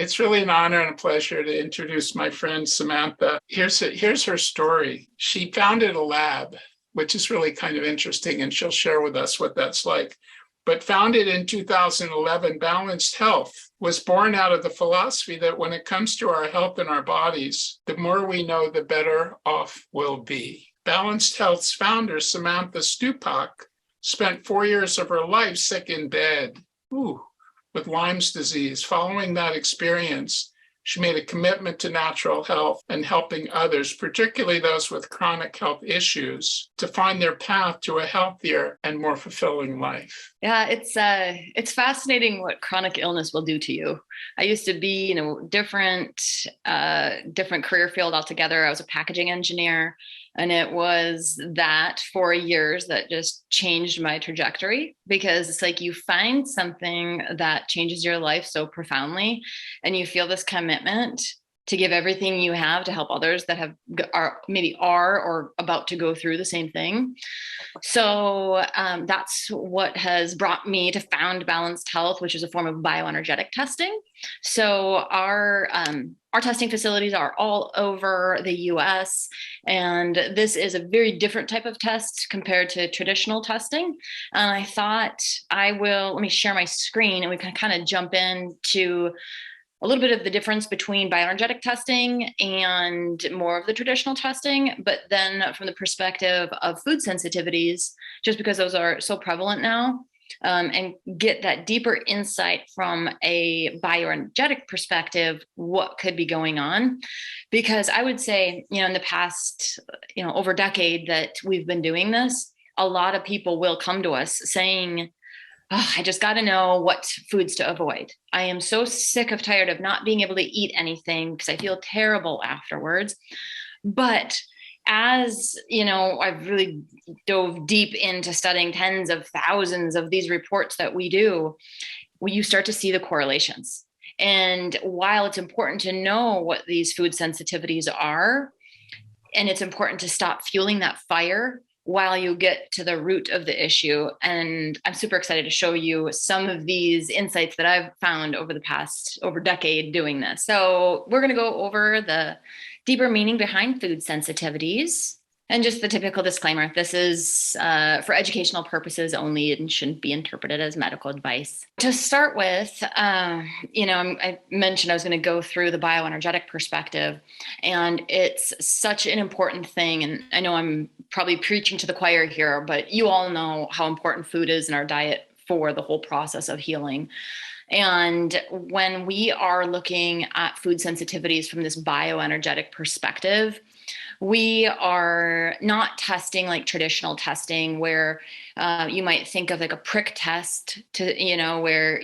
It's really an honor and a pleasure to introduce my friend Samantha. Here's her story. She founded a lab, which is really kind of interesting, and she'll share with us what that's like. But founded in 2011, Balanced Health was born out of the philosophy that when it comes to our health and our bodies, the more we know, the better off we'll be. Balanced Health's founder, Samantha Stupak, spent 4 years of her life sick in bed. With Lyme's disease. Following that experience, she made a commitment to natural health and helping others, particularly those with chronic health issues, to find their path to a healthier and more fulfilling life. Yeah, it's fascinating what chronic illness will do to you. I used to be in a different career field altogether. I was a packaging engineer. And it was that 4 years that just changed my trajectory, because it's like you find something that changes your life so profoundly and you feel this commitment to give everything you have to help others that are or about to go through the same thing. So that's what has brought me to found Balanced Health, which is a form of bioenergetic testing. So our testing facilities are all over the US, and this is a very different type of test compared to traditional testing. And I thought let me share my screen and we can kind of jump into a little bit of the difference between bioenergetic testing and more of the traditional testing, but then from the perspective of food sensitivities, just because those are so prevalent now, and get that deeper insight from a bioenergetic perspective, what could be going on. Because I would say, in the past, over a decade that we've been doing this, a lot of people will come to us saying, I just got to know what foods to avoid. I am so sick of tired of not being able to eat anything because I feel terrible afterwards. But as I've really dove deep into studying tens of thousands of these reports that we do, you start to see the correlations. And while it's important to know what these food sensitivities are, and it's important to stop fueling that fire while you get to the root of the issue. And I'm super excited to show you some of these insights that I've found over decade doing this. So we're going to go over the deeper meaning behind food sensitivities. And just the typical disclaimer, this is for educational purposes only and shouldn't be interpreted as medical advice. To start with, I mentioned I was going to go through the bioenergetic perspective, and it's such an important thing. And I know I'm probably preaching to the choir here, but you all know how important food is in our diet for the whole process of healing. And when we are looking at food sensitivities from this bioenergetic perspective, we are not testing like traditional testing where you might think of like a prick test where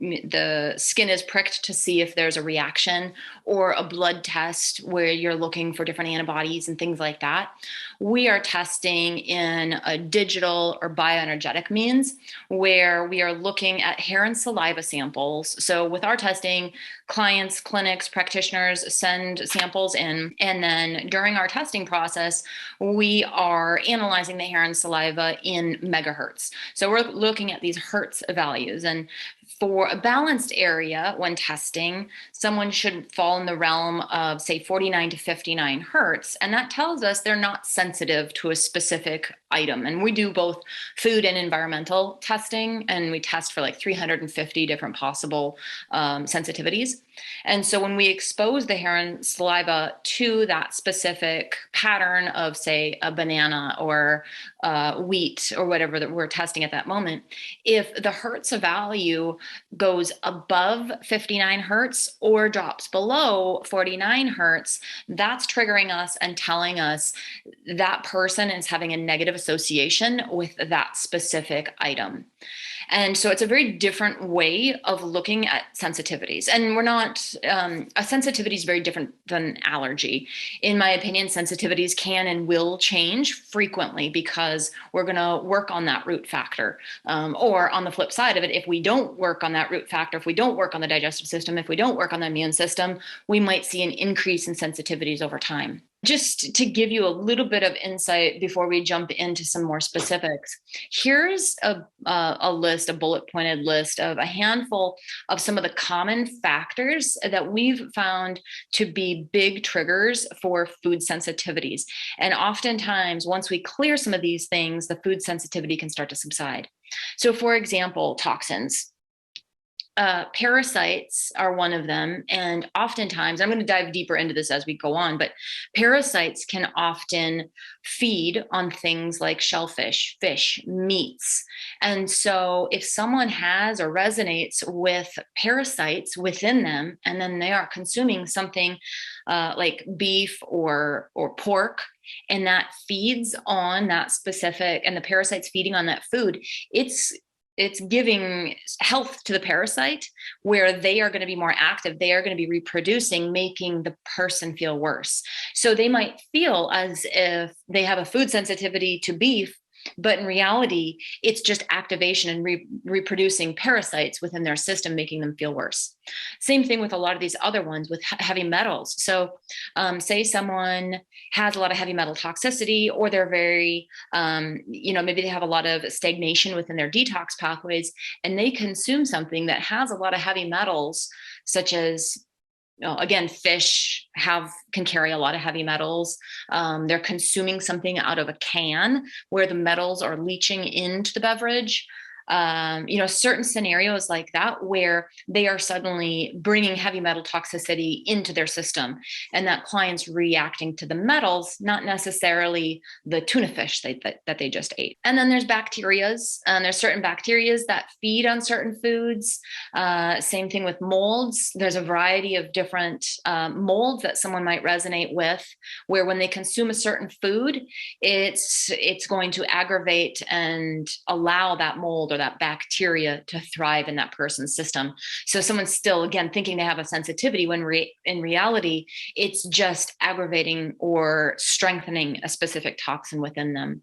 the skin is pricked to see if there's a reaction, or a blood test where you're looking for different antibodies and things like that. We are testing in a digital or bioenergetic means where we are looking at hair and saliva samples. So with our testing, clients, clinics, practitioners send samples in, and then during our testing process, we are analyzing the hair and saliva in megahertz. So we're looking at these hertz values, and for a balanced area when testing, someone should fall in the realm of, say, 49 to 59 hertz. And that tells us they're not sensitive to a specific item. And we do both food and environmental testing, and we test for like 350 different possible sensitivities. And so when we expose the hair and saliva to that specific pattern of, say, a banana or wheat or whatever that we're testing at that moment, if the hertz value goes above 59 hertz or drops below 49 hertz, that's triggering us and telling us that person is having a negative association with that specific item. And so it's a very different way of looking at sensitivities. And we're not, a sensitivity is very different than allergy. In my opinion, sensitivities can and will change frequently because we're going to work on that root factor. Or on the flip side of it, if we don't work on that root factor, if we don't work on the digestive system, if we don't work on the immune system, we might see an increase in sensitivities over time. Just to give you a little bit of insight before we jump into some more specifics, here's a list, a bullet pointed list of a handful of some of the common factors that we've found to be big triggers for food sensitivities. And oftentimes, once we clear some of these things, the food sensitivity can start to subside. So, for example, toxins. Parasites are one of them. And oftentimes, I'm going to dive deeper into this as we go on, but parasites can often feed on things like shellfish, fish, meats. And so if someone has or resonates with parasites within them, and then they are consuming something like beef or pork, and that feeds on that specific, and the parasite's feeding on that food, it's giving health to the parasite where they are going to be more active. They are going to be reproducing, making the person feel worse. So they might feel as if they have a food sensitivity to beef, but in reality, it's just activation and reproducing parasites within their system, making them feel worse. Same thing with a lot of these other ones with heavy metals. So say someone has a lot of heavy metal toxicity, or they're very, maybe they have a lot of stagnation within their detox pathways, and they consume something that has a lot of heavy metals, such as again, fish can carry a lot of heavy metals. They're consuming something out of a can where the metals are leaching into the beverage. Certain scenarios like that where they are suddenly bringing heavy metal toxicity into their system, and that client's reacting to the metals, not necessarily the tuna fish that they just ate. And then there's bacterias, and there's certain bacterias that feed on certain foods. Same thing with molds. There's a variety of different molds that someone might resonate with, where when they consume a certain food, it's going to aggravate and allow that mold or that bacteria to thrive in that person's system. So someone's still, again, thinking they have a sensitivity when in reality, it's just aggravating or strengthening a specific toxin within them.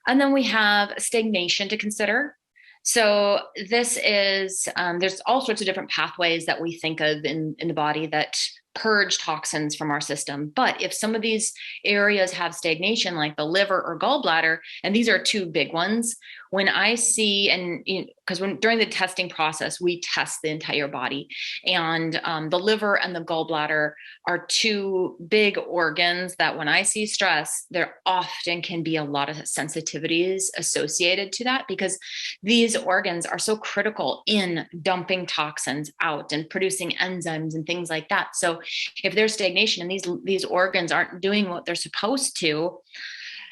And then we have stagnation to consider. So this is, there's all sorts of different pathways that we think of in the body that purge toxins from our system. But if some of these areas have stagnation, like the liver or gallbladder, and these are two big ones, when I see, and because during the testing process, we test the entire body, and the liver and the gallbladder are two big organs that when I see stress, there often can be a lot of sensitivities associated to that, because these organs are so critical in dumping toxins out and producing enzymes and things like that. So if there's stagnation and these organs aren't doing what they're supposed to,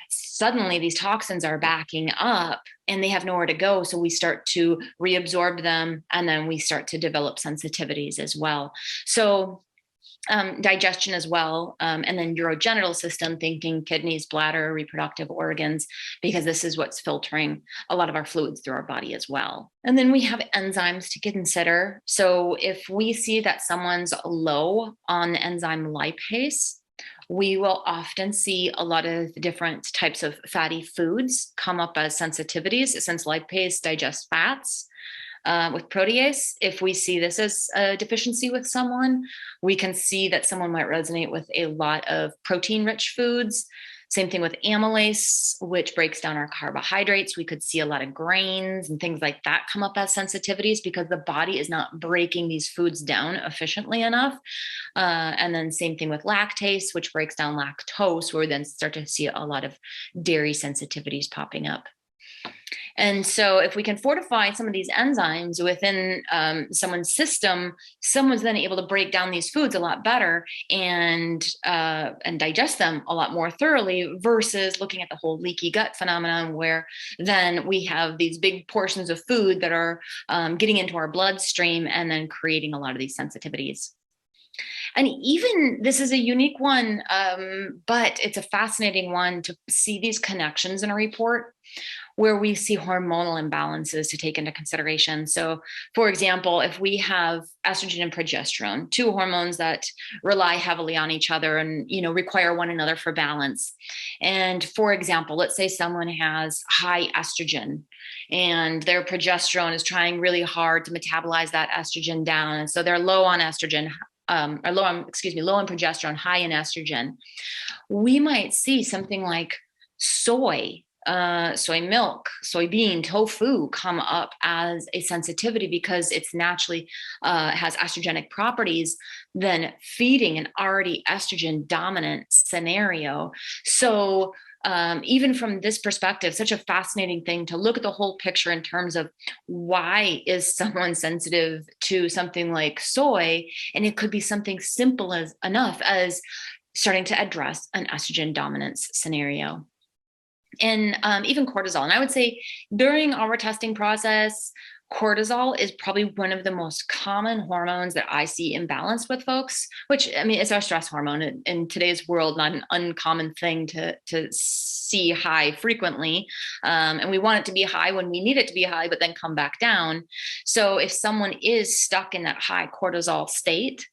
suddenly these toxins are backing up and they have nowhere to go. So we start to reabsorb them, and then we start to develop sensitivities as well. So digestion as well, and then urogenital system, thinking kidneys, bladder, reproductive organs, because this is what's filtering a lot of our fluids through our body as well. And then we have enzymes to consider. So if we see that someone's low on the enzyme lipase, we will often see a lot of different types of fatty foods come up as sensitivities, since lipase digests fats. With protease, if we see this as a deficiency with someone, we can see that someone might resonate with a lot of protein-rich foods. Same thing with amylase, which breaks down our carbohydrates. We could see a lot of grains and things like that come up as sensitivities because the body is not breaking these foods down efficiently enough. And then same thing with lactase, which breaks down lactose, where we then start to see a lot of dairy sensitivities popping up. And so if we can fortify some of these enzymes within someone's system, someone's then able to break down these foods a lot better and digest them a lot more thoroughly, versus looking at the whole leaky gut phenomenon, where then we have these big portions of food that are getting into our bloodstream and then creating a lot of these sensitivities. And even this is a unique one, but it's a fascinating one to see these connections in a report where we see hormonal imbalances to take into consideration. So, for example, if we have estrogen and progesterone, two hormones that rely heavily on each other and, require one another for balance. And for example, let's say someone has high estrogen and their progesterone is trying really hard to metabolize that estrogen down. And so they're low on estrogen, or low in progesterone, high in estrogen, we might see something like soy, soy milk, soybean, tofu come up as a sensitivity because it's naturally has estrogenic properties, then feeding an already estrogen dominant scenario. So even from this perspective, such a fascinating thing to look at the whole picture in terms of why is someone sensitive to something like soy, and it could be something simple as enough as starting to address an estrogen dominance scenario. And even cortisol. And I would say during our testing process, cortisol is probably one of the most common hormones that I see imbalanced with folks, which, I mean, it's our stress hormone in today's world, not an uncommon thing to see high frequently. And we want it to be high when we need it to be high, but then come back down. So if someone is stuck in that high cortisol state,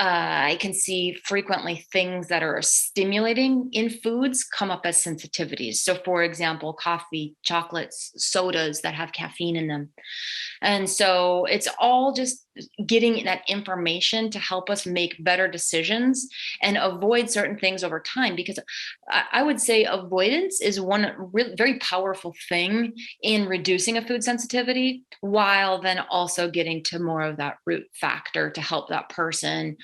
I can see frequently things that are stimulating in foods come up as sensitivities. So, for example, coffee, chocolates, sodas that have caffeine in them. And so it's all just getting that information to help us make better decisions and avoid certain things over time. Because I would say avoidance is one very powerful thing in reducing a food sensitivity, while then also getting to more of that root factor to help that person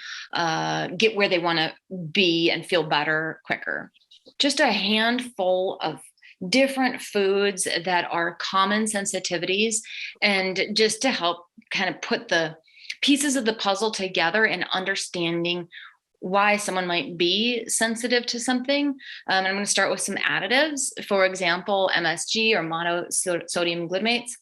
get where they want to be and feel better quicker. Just a handful of different foods that are common sensitivities, and just to help kind of put the pieces of the puzzle together and understanding why someone might be sensitive to something. I'm going to start with some additives, for example, MSG or monosodium glutamates.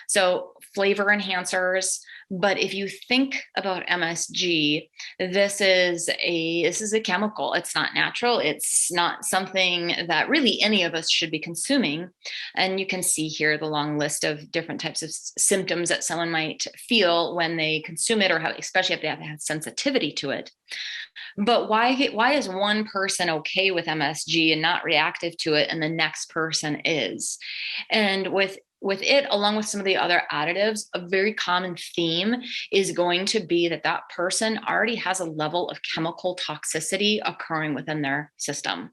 So flavor enhancers. But if you think about MSG, this is a chemical. It's not natural. It's not something that really any of us should be consuming. And you can see here the long list of different types of symptoms that someone might feel when they consume it, or how, especially if they have had sensitivity to it. But why is one person okay with MSG and not reactive to it, and the next person is? And with it, along with some of the other additives, a very common theme is going to be that that person already has a level of chemical toxicity occurring within their system.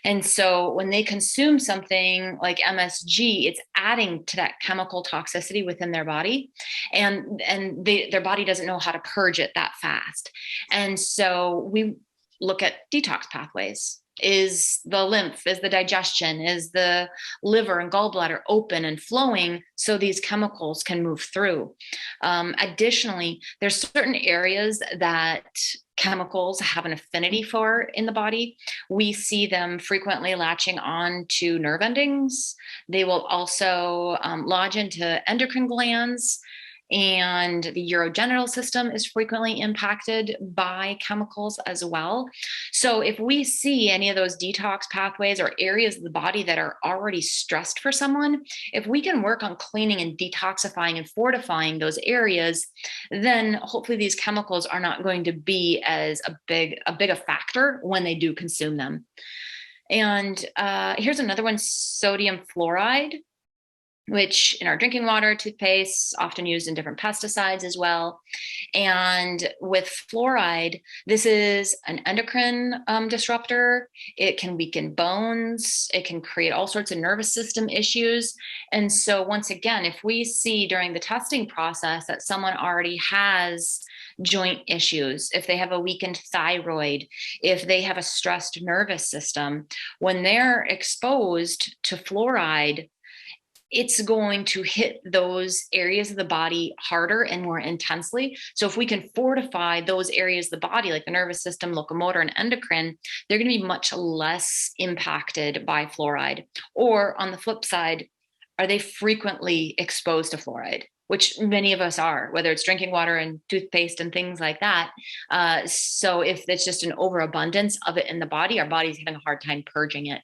And so when they consume something like MSG, it's adding to that chemical toxicity within their body, and their body doesn't know how to purge it that fast. And so we look at detox pathways. Is the lymph, is the digestion, is the liver and gallbladder open and flowing so these chemicals can move through? Additionally, there's certain areas that chemicals have an affinity for in the body. We see them frequently latching on to nerve endings. They will also lodge into endocrine glands. And the urogenital system is frequently impacted by chemicals as well. So if we see any of those detox pathways or areas of the body that are already stressed for someone, if we can work on cleaning and detoxifying and fortifying those areas, then hopefully these chemicals are not going to be as a big a factor when they do consume them. And here's another one, sodium fluoride, which in our drinking water, toothpaste, often used in different pesticides as well. And with fluoride, this is an endocrine disruptor. It can weaken bones. It can create all sorts of nervous system issues. And so once again, if we see during the testing process that someone already has joint issues, if they have a weakened thyroid, if they have a stressed nervous system, when they're exposed to fluoride, it's going to hit those areas of the body harder and more intensely. So if we can fortify those areas of the body, like the nervous system, locomotor, and endocrine, they're going to be much less impacted by fluoride. Or on the flip side, are they frequently exposed to fluoride? Which many of us are, whether it's drinking water and toothpaste and things like that. So if it's just an overabundance of it in the body, our body's having a hard time purging it.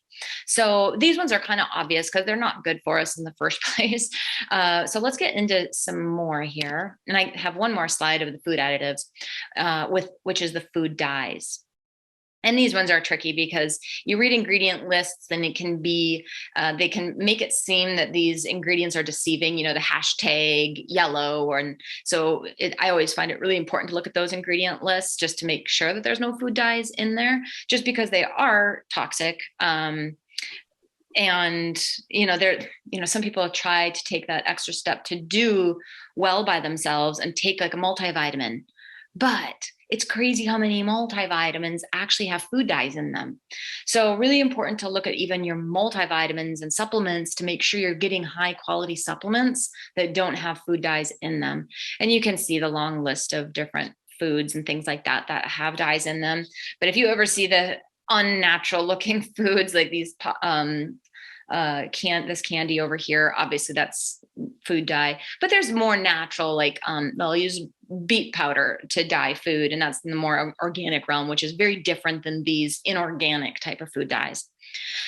So these ones are kind of obvious because they're not good for us in the first place. So let's get into some more here. And I have one more slide of the food additives, which is the food dyes. And these ones are tricky because you read ingredient lists and it can be, they can make it seem that these ingredients are deceiving, the hashtag yellow. I always find it really important to look at those ingredient lists just to make sure that there's no food dyes in there, just because they are toxic. And some people have tried to take that extra step to do well by themselves and take like a multivitamin, but it's crazy how many multivitamins actually have food dyes in them. So really important to look at even your multivitamins and supplements to make sure you're getting high quality supplements that don't have food dyes in them. And you can see the long list of different foods and things like that that have dyes in them. But if you ever see the unnatural looking foods like these this candy over here, obviously that's food dye, but there's more natural, like they'll use beet powder to dye food, and that's in the more organic realm, which is very different than these inorganic type of food dyes.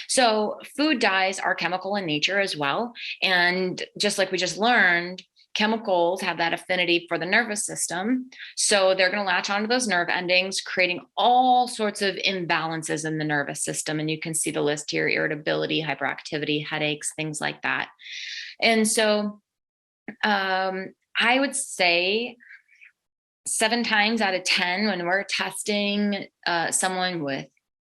So food dyes are chemical in nature as well, and just like we just learned, chemicals have that affinity for the nervous system. So they're going to latch onto those nerve endings, creating all sorts of imbalances in the nervous system. And you can see the list here: irritability, hyperactivity, headaches, things like that. And so I would say 7 times out of 10, when we're testing someone with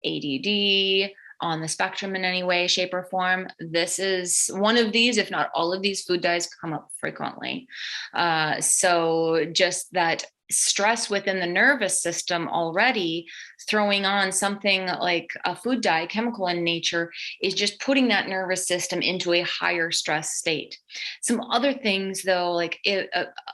ADD, on the spectrum in any way, shape, or form, this is one of these, if not all of these food dyes come up frequently. So just that stress within the nervous system already, throwing on something like a food dye, chemical in nature, is just putting that nervous system into a higher stress state. Some other things though, like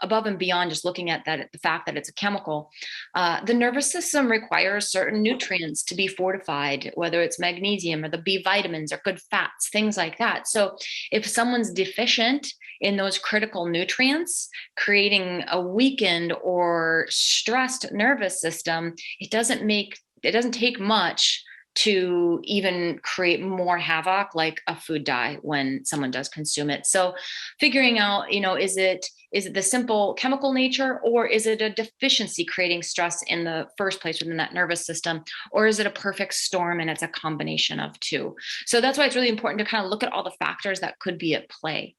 above and beyond just looking at that, the fact that it's a chemical, the nervous system requires certain nutrients to be fortified, whether it's magnesium or the B vitamins or good fats, things like that. So if someone's deficient in those critical nutrients, creating a weakened or stressed nervous system, it doesn't take much to even create more havoc like a food dye when someone does consume it. So figuring out, is it the simple chemical nature, or is it a deficiency creating stress in the first place within that nervous system, or is it a perfect storm and it's a combination of two? So that's why it's really important to kind of look at all the factors that could be at play.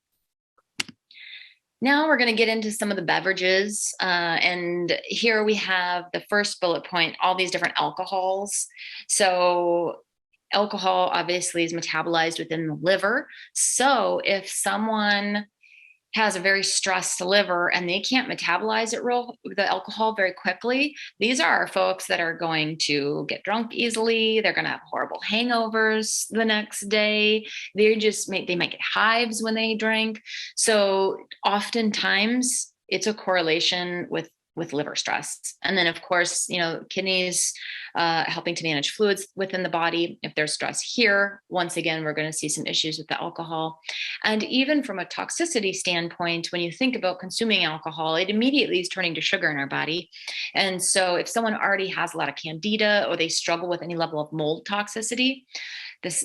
Now we're going to get into some of the beverages. And here we have the first bullet point, all these different alcohols. So alcohol obviously is metabolized within the liver. So if someone has a very stressed liver and they can't metabolize the alcohol very quickly, these are our folks that are going to get drunk easily. They're going to have horrible hangovers the next day. They might get hives when they drink. So oftentimes it's a correlation with liver stress. And then of course, kidneys helping to manage fluids within the body. If there's stress here, once again, we're going to see some issues with the alcohol. And even from a toxicity standpoint, when you think about consuming alcohol, it immediately is turning to sugar in our body. And so if someone already has a lot of candida or they struggle with any level of mold toxicity,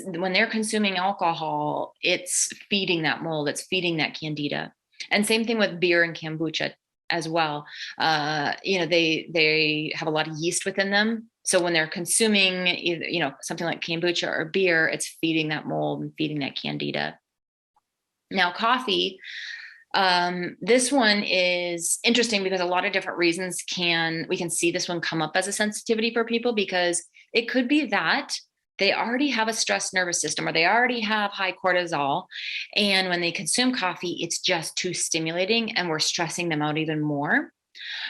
when they're consuming alcohol, it's feeding that mold, it's feeding that candida. And same thing with beer and kombucha as well. They have a lot of yeast within them. So when they're consuming either, something like kombucha or beer, it's feeding that mold and feeding that candida. Now, coffee, this one is interesting because a lot of different reasons we can see this one come up as a sensitivity for people, because it could be that they already have a stressed nervous system or they already have high cortisol. And when they consume coffee, it's just too stimulating and we're stressing them out even more.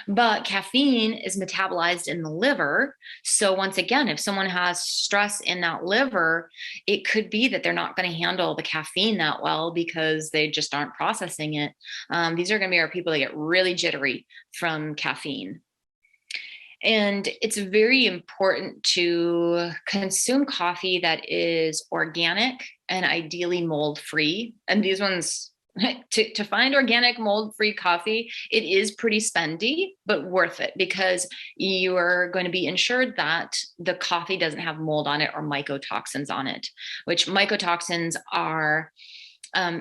But caffeine is metabolized in the liver. So once again, if someone has stress in that liver, it could be that they're not going to handle the caffeine that well because they just aren't processing it. These are going to be our people that get really jittery from caffeine. And it's very important to consume coffee that is organic and ideally mold-free. And these ones, to find organic mold-free coffee, it is pretty spendy, but worth it because you are going to be ensured that the coffee doesn't have mold on it or mycotoxins on it, which mycotoxins are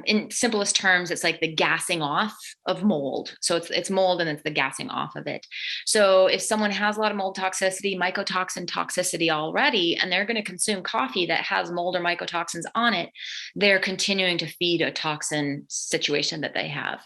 in simplest terms, it's like the gassing off of mold. So it's mold and it's the gassing off of it. So if someone has a lot of mold toxicity, mycotoxin toxicity already, and they're going to consume coffee that has mold or mycotoxins on it, they're continuing to feed a toxin situation that they have.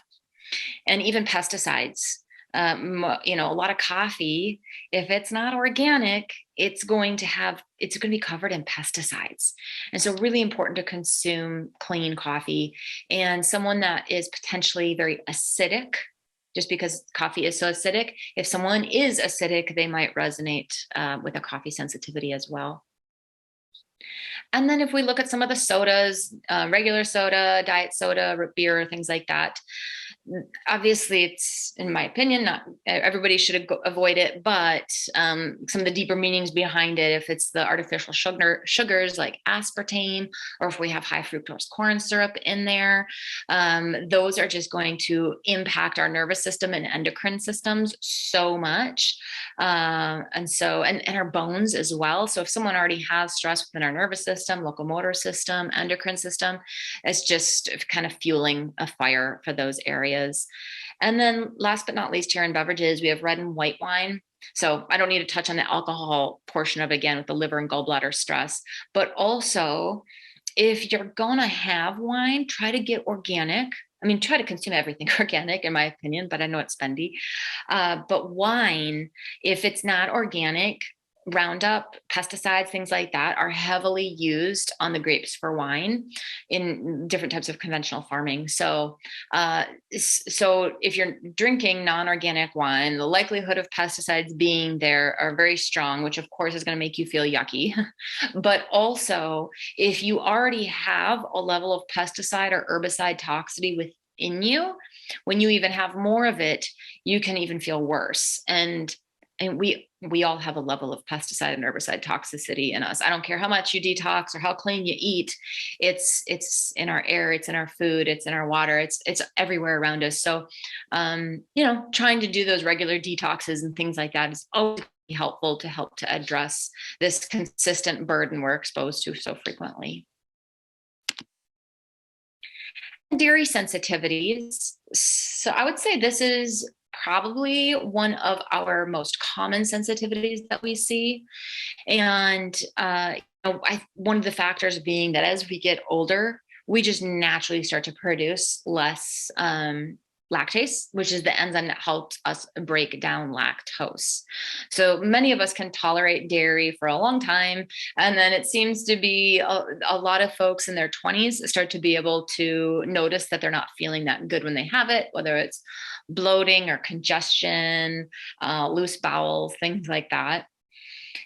And even pesticides. A lot of coffee, if it's not organic, it's going to be covered in pesticides. And so really important to consume clean coffee. And someone that is potentially very acidic, just because coffee is so acidic, if someone is acidic, they might resonate with a coffee sensitivity as well. And then if we look at some of the sodas, regular soda, diet soda, root beer, things like that, obviously it's, in my opinion, not everybody should avoid it, but some of the deeper meanings behind it, if it's the artificial sugars like aspartame, or if we have high fructose corn syrup in there, those are just going to impact our nervous system and endocrine systems so much. And our bones as well. So if someone already has stress within our nervous system, locomotor system, endocrine system, it's just kind of fueling a fire for those areas. And then last but not least, here in beverages, we have red and white wine. So I don't need to touch on the alcohol portion of it again with the liver and gallbladder stress, but also if you're gonna have wine, try to get organic. I mean, try to consume everything organic, in my opinion, but I know it's spendy. But wine, if it's not organic, Roundup, pesticides, things like that are heavily used on the grapes for wine in different types of conventional farming. So if you're drinking non-organic wine, the likelihood of pesticides being there are very strong, which of course is going to make you feel yucky. But also, if you already have a level of pesticide or herbicide toxicity within you, when you even have more of it, you can even feel worse. And we all have a level of pesticide and herbicide toxicity in us. I don't care how much you detox or how clean you eat. It's in our air, it's in our food, it's in our water, it's everywhere around us. So, trying to do those regular detoxes and things like that is always helpful to help to address this consistent burden we're exposed to so frequently. Dairy sensitivities. So I would say this is probably one of our most common sensitivities that we see. And one of the factors being that as we get older, we just naturally start to produce less lactase, which is the enzyme that helps us break down lactose. So many of us can tolerate dairy for a long time. And then it seems to be a lot of folks in their 20s start to be able to notice that they're not feeling that good when they have it, whether it's bloating or congestion, loose bowels, things like that.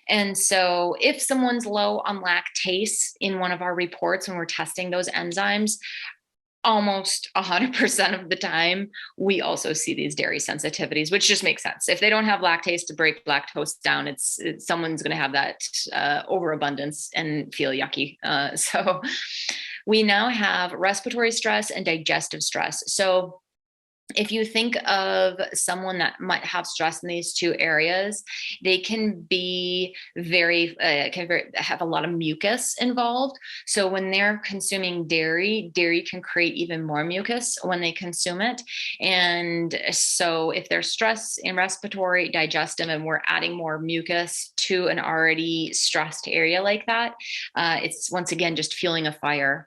And so if someone's low on lactase in one of our reports when we're testing those enzymes, almost 100% of the time, we also see these dairy sensitivities, which just makes sense. If they don't have lactase to break lactose down, it's someone's going to have that overabundance and feel yucky. So we now have respiratory stress and digestive stress. So if you think of someone that might have stress in these two areas, they can be have a lot of mucus involved. So when they're consuming dairy can create even more mucus when they consume it. And so if there's stress in respiratory, digestive, and we're adding more mucus to an already stressed area like that, it's once again just fueling a fire.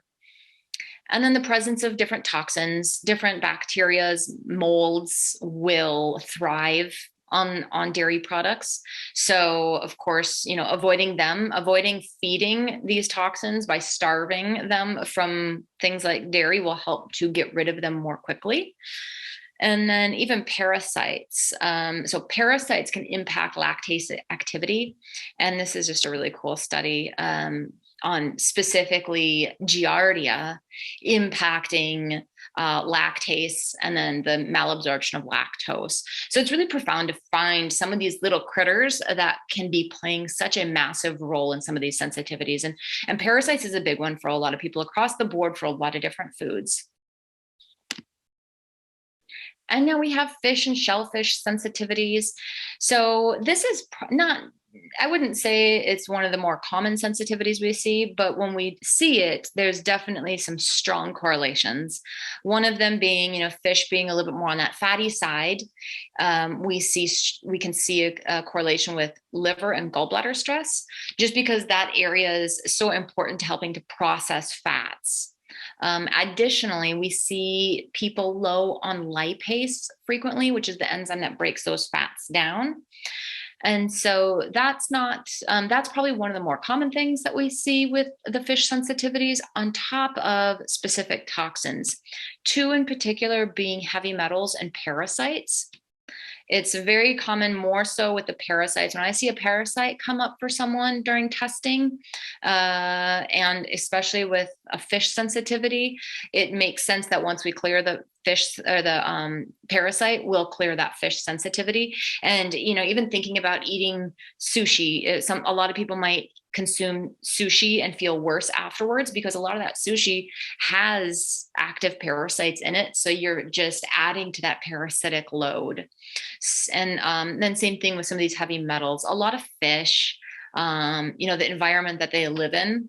And then the presence of different toxins, different bacterias, molds will thrive on dairy products. So of course, avoiding feeding these toxins by starving them from things like dairy will help to get rid of them more quickly. And then even parasites. So parasites can impact lactase activity. And this is just a really cool study on specifically Giardia impacting lactase and then the malabsorption of lactose. So it's really profound to find some of these little critters that can be playing such a massive role in some of these sensitivities. And parasites is a big one for a lot of people across the board for a lot of different foods. And now we have fish and shellfish sensitivities. So this is not I wouldn't say it's one of the more common sensitivities we see, but when we see it, there's definitely some strong correlations. One of them being, fish being a little bit more on that fatty side. We can see a correlation with liver and gallbladder stress, just because that area is so important to helping to process fats. Additionally, we see people low on lipase frequently, which is the enzyme that breaks those fats down. And so that's probably one of the more common things that we see with the fish sensitivities, on top of specific toxins, two in particular being heavy metals and parasites. It's very common, more so with the parasites. When I see a parasite come up for someone during testing, and especially with a fish sensitivity, it makes sense that once we clear the fish or the parasite, we'll clear that fish sensitivity. And, even thinking about eating sushi, a lot of people might consume sushi and feel worse afterwards, because a lot of that sushi has active parasites in it. So you're just adding to that parasitic load. And then same thing with some of these heavy metals. A lot of fish, the environment that they live in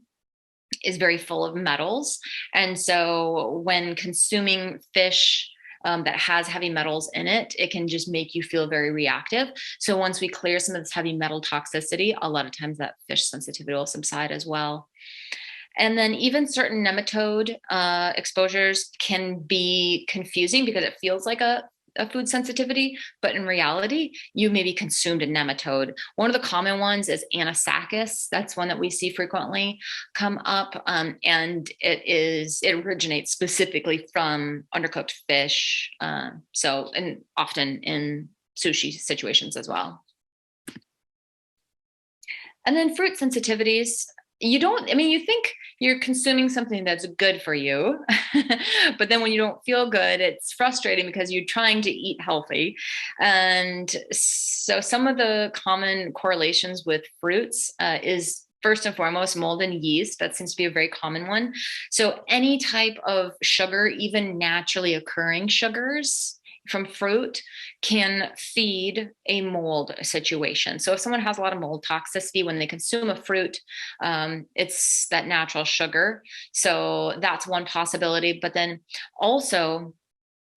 is very full of metals. And so when consuming fish that has heavy metals in it, it can just make you feel very reactive. So once we clear some of this heavy metal toxicity, a lot of times that fish sensitivity will subside as well. And then even certain nematode exposures can be confusing, because it feels like a food sensitivity, but in reality, you maybe consumed a nematode. One of the common ones is Anisakis. That's one that we see frequently come up, and it originates specifically from undercooked fish. And often in sushi situations as well. And then fruit sensitivities. You think you're consuming something that's good for you, but then when you don't feel good, it's frustrating because you're trying to eat healthy. And so some of the common correlations with fruits is, first and foremost, mold and yeast. That seems to be a very common one. So any type of sugar, even naturally occurring sugars from fruit, can feed a mold situation. So if someone has a lot of mold toxicity when they consume a fruit, it's that natural sugar. So that's one possibility. But then also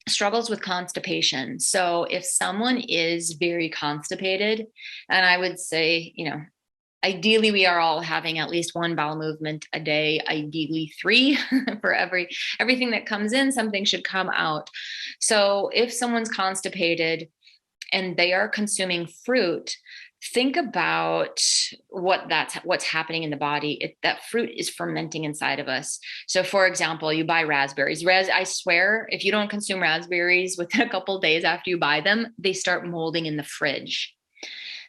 struggles with constipation. So if someone is very constipated, and I would say, ideally, we are all having at least one bowel movement a day, ideally 3 for everything that comes in, something should come out. So if someone's constipated and they are consuming fruit, think about what's happening in the body. That fruit is fermenting inside of us. So for example, you buy raspberries. I swear, if you don't consume raspberries within a couple of days after you buy them, they start molding in the fridge.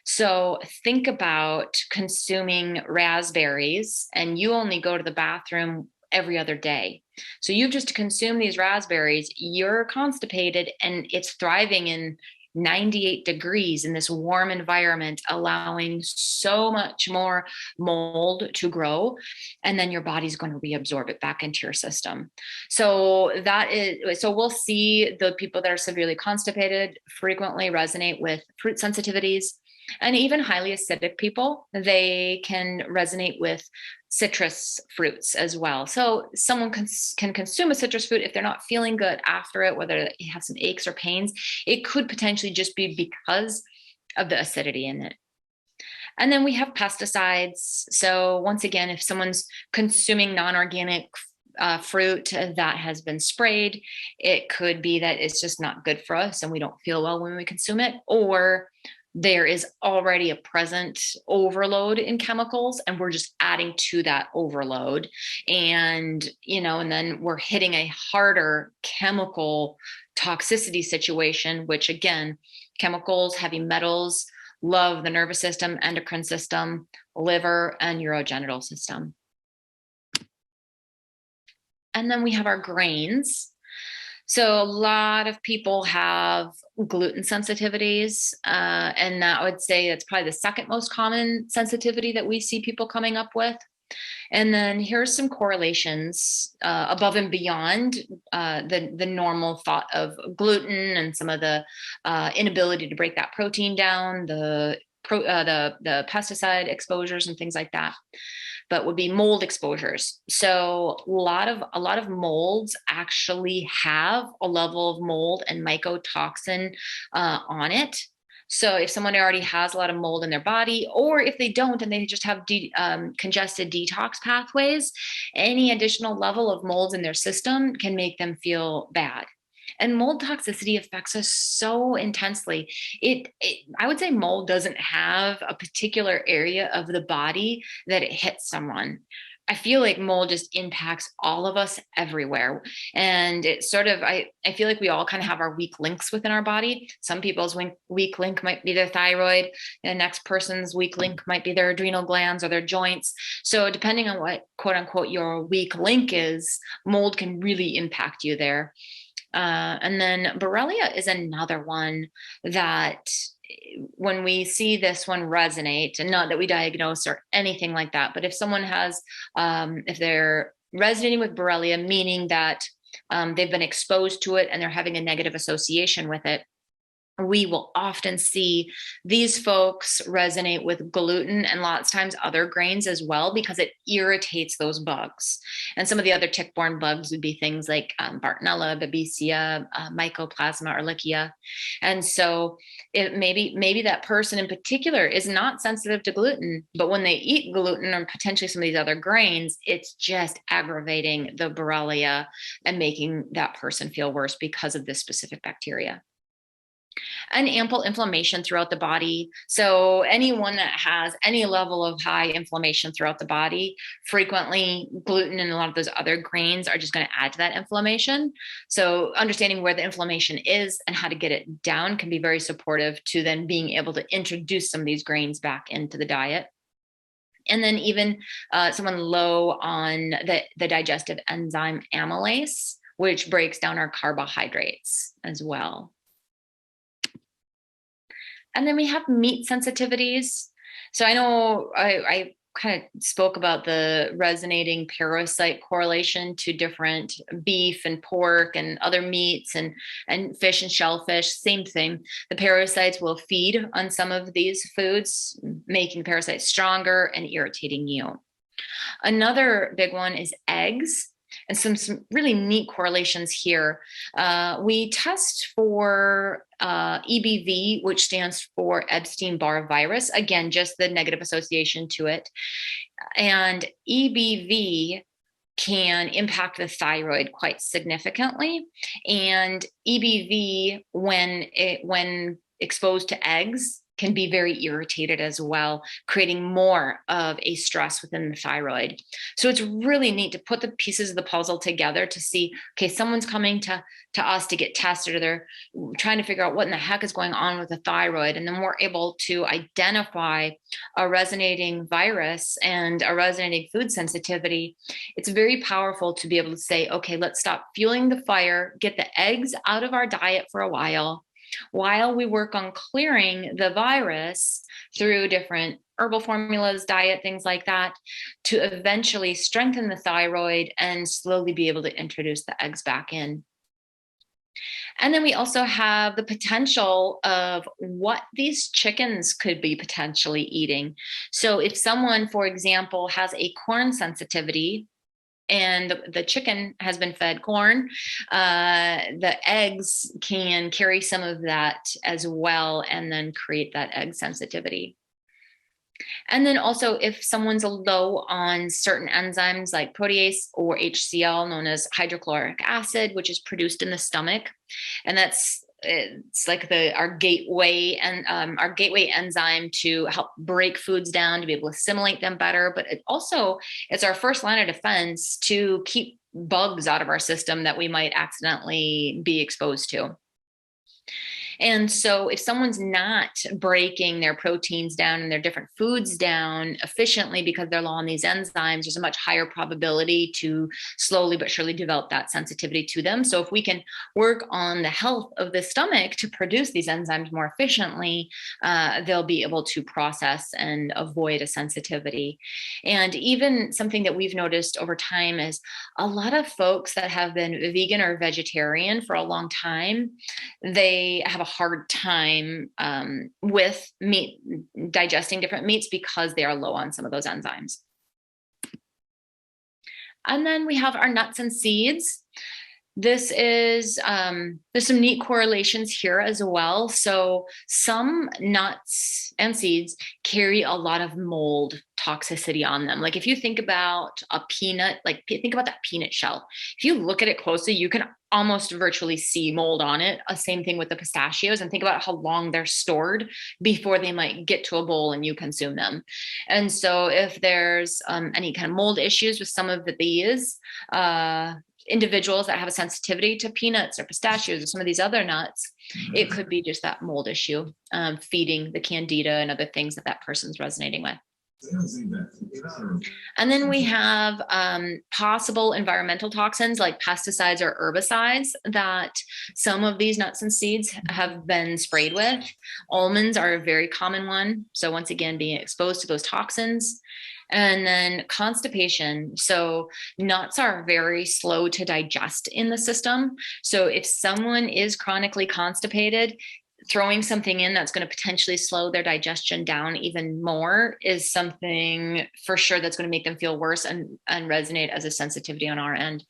So think about consuming raspberries and you only go to the bathroom every other day. So you've just consumed these raspberries, you're constipated, and it's thriving in 98 degrees in this warm environment, allowing so much more mold to grow. And then your body's going to reabsorb it back into your system. So we'll see the people that are severely constipated frequently resonate with fruit sensitivities. And even highly acidic people, they can resonate with citrus fruits as well. So someone can consume a citrus fruit if they're not feeling good after it, whether you have some aches or pains. It could potentially just be because of the acidity in it. And then we have pesticides. So once again, if someone's consuming non-organic fruit that has been sprayed, it could be that it's just not good for us and we don't feel well when we consume it, or there is already a present overload in chemicals and we're just adding to that overload. And then we're hitting a harder chemical toxicity situation, which again, chemicals, heavy metals, love the nervous system, endocrine system, liver, and urogenital system. And then we have our grains. So a lot of people have gluten sensitivities, and I would say that's probably the second most common sensitivity that we see people coming up with. And then here's some correlations above and beyond the normal thought of gluten and some of the inability to break that protein down, the the pesticide exposures and things like that, but would be mold exposures. So a lot of molds actually have a level of mold and mycotoxin on it. So if someone already has a lot of mold in their body, or if they don't and they just have congested detox pathways, any additional level of molds in their system can make them feel bad. And mold toxicity affects us so intensely. I would say mold doesn't have a particular area of the body that it hits someone. I feel like mold just impacts all of us everywhere. And it's sort of, I feel like we all kind of have our weak links within our body. Some people's weak link might be their thyroid. The next person's weak link might be their adrenal glands or their joints. So depending on what, quote unquote, your weak link is, mold can really impact you there. And then Borrelia is another one that when we see this one resonate, and not that we diagnose or anything like that, but if someone has, if they're resonating with Borrelia, meaning that they've been exposed to it and they're having a negative association with it, we will often see these folks resonate with gluten and lots of times other grains as well, because it irritates those bugs. And some of the other tick-borne bugs would be things like Bartonella, Babesia, Mycoplasma, Ehrlichia. And so maybe that person in particular is not sensitive to gluten, but when they eat gluten or potentially some of these other grains, it's just aggravating the Borrelia and making that person feel worse because of this specific bacteria. And ample inflammation throughout the body. So anyone that has any level of high inflammation throughout the body, frequently gluten and a lot of those other grains are just going to add to that inflammation. So understanding where the inflammation is and how to get it down can be very supportive to then being able to introduce some of these grains back into the diet. And then even someone low on the digestive enzyme amylase, which breaks down our carbohydrates as well. And then we have meat sensitivities. So I know I kind of spoke about the resonating parasite correlation to different beef and pork and other meats and fish and shellfish. Same thing. The parasites will feed on some of these foods, making the parasites stronger and irritating you. Another big one is eggs. And some really neat correlations here. We test for EBV, which stands for Epstein-Barr virus. Again, just the negative association to it. And EBV can impact the thyroid quite significantly. And EBV, when exposed to eggs, can be very irritated as well, creating more of a stress within the thyroid. So it's really neat to put the pieces of the puzzle together to see, okay, someone's coming to us to get tested, or they're trying to figure out what in the heck is going on with the thyroid. And then we're able to identify a resonating virus and a resonating food sensitivity. It's very powerful to be able to say, okay, let's stop fueling the fire, get the eggs out of our diet for a while we work on clearing the virus through different herbal formulas, diet, things like that, to eventually strengthen the thyroid and slowly be able to introduce the eggs back in. And then we also have the potential of what these chickens could be potentially eating. So if someone, for example, has a corn sensitivity, and the chicken has been fed corn, the eggs can carry some of that as well and then create that egg sensitivity. And then also if someone's low on certain enzymes like protease or HCl, known as hydrochloric acid, which is produced in the stomach, and it's like our gateway enzyme to help break foods down, to be able to assimilate them better. But it's our first line of defense to keep bugs out of our system that we might accidentally be exposed to. And so if someone's not breaking their proteins down and their different foods down efficiently because they're low on these enzymes, there's a much higher probability to slowly but surely develop that sensitivity to them. So if we can work on the health of the stomach to produce these enzymes more efficiently, they'll be able to process and avoid a sensitivity. And even something that we've noticed over time is a lot of folks that have been vegan or vegetarian for a long time, they have a a hard time with meat, digesting different meats because they are low on some of those enzymes. And then we have our nuts and seeds. This is, there's some neat correlations here as well. So some nuts and seeds carry a lot of mold toxicity on them. Like if you think about a peanut, like think about that peanut shell. If you look at it closely, you can almost virtually see mold on it. Same thing with the pistachios, and think about how long they're stored before they might get to a bowl and you consume them. And so if there's any kind of mold issues with some of these, individuals that have a sensitivity to peanuts or pistachios or some of these other nuts, it could be just that mold issue, feeding the candida and other things that person's resonating with. And then we have possible environmental toxins like pesticides or herbicides that some of these nuts and seeds have been sprayed with. Almonds are a very common one. So once again, being exposed to those toxins. And then constipation. So nuts are very slow to digest in the system. So if someone is chronically constipated, throwing something in that's going to potentially slow their digestion down even more is something for sure that's going to make them feel worse and resonate as a sensitivity on our end.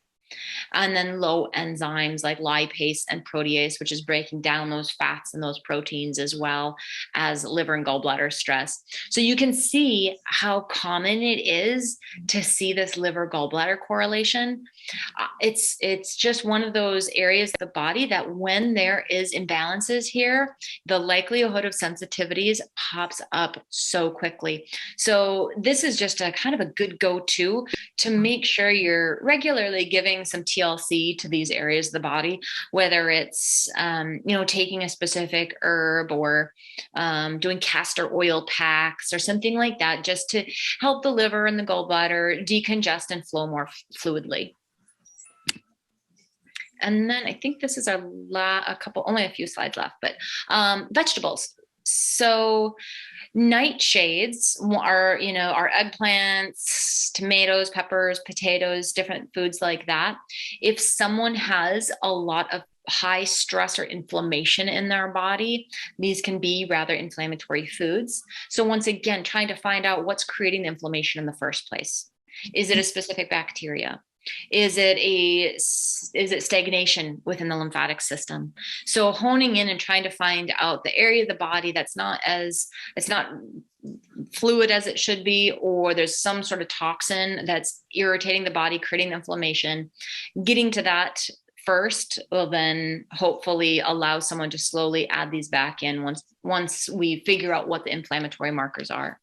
And then low enzymes like lipase and protease, which is breaking down those fats and those proteins, as well as liver and gallbladder stress. So you can see how common it is to see this liver gallbladder correlation. It's just one of those areas of the body that when there is imbalances here, the likelihood of sensitivities pops up so quickly. So this is just a kind of a good go-to to make sure you're regularly giving some TLC to these areas of the body, whether it's, taking a specific herb or doing castor oil packs or something like that, just to help the liver and the gallbladder decongest and flow more fluidly. And then I think this is only a few slides left, but vegetables. So nightshades are, our eggplants, tomatoes, peppers, potatoes, different foods like that. If someone has a lot of high stress or inflammation in their body, these can be rather inflammatory foods. So once again, trying to find out what's creating the inflammation in the first place. Is it a specific bacteria? Is it stagnation within the lymphatic system? So honing in and trying to find out the area of the body that's not fluid as it should be, or there's some sort of toxin that's irritating the body, creating the inflammation. Getting to that first will then hopefully allow someone to slowly add these back in once we figure out what the inflammatory markers are.